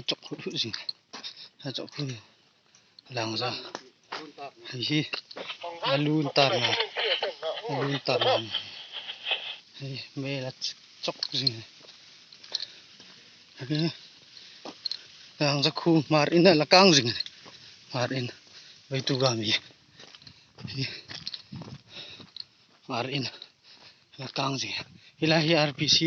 chọc hữu gì chọc hữu làng ra hi alun tar na mê là chọc gì này làng ra khu marin là cang gì này marin vậy tu gami marin là cang gì ilahi RPC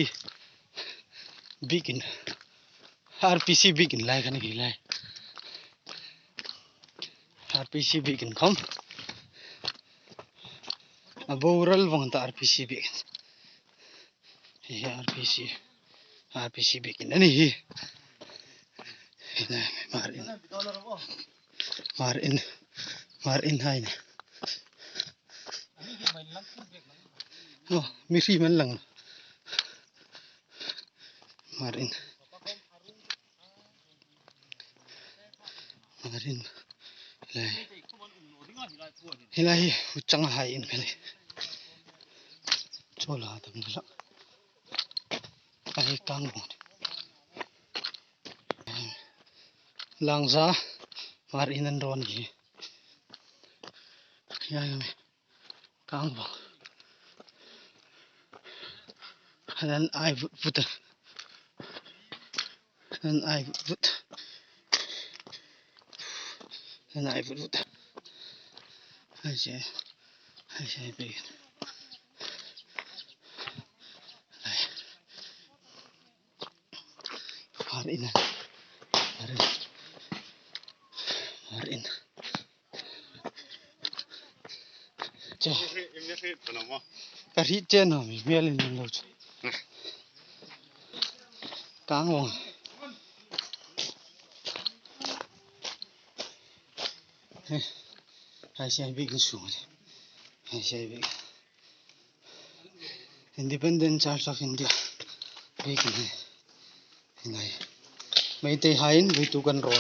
begin lại cái này lại RPC begin không aboral vang ta RPC begin RPC begin này này marin hai này no miri man lang marin lại hilai uchang hai in kali chola tam lak ai kang mo lang za marin an ron gi ya kang mo dan ai vut ai sẽ bị marin cha cái hít trên rồi mình bia lên lâu cá ngon hai xe bị cái xuống hai xe bị Independent Church of India bị cái này mấy tay hai với tu cần rồi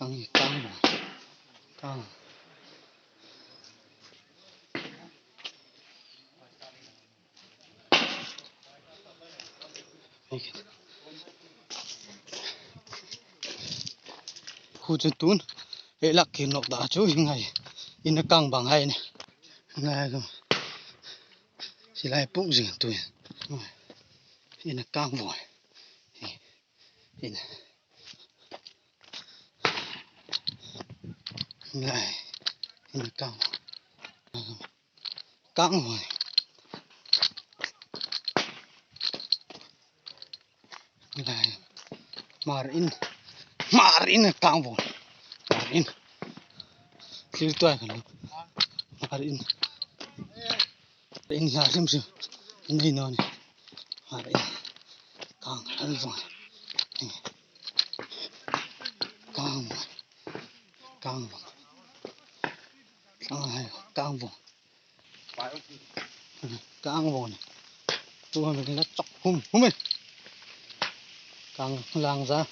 căng khu chân tún hệ lạc kiến nọc đá chú hình này in nó căng bằng hay này ngay không chỉ lại bụng gì tuổi in nó căng vội in lại in nó căng vội lại marin căng vội marin kêu tôi cả lúc marin là xem này nó này marin căng hơn vội căng vội này tôi mình là chọc hum mình căng lang ra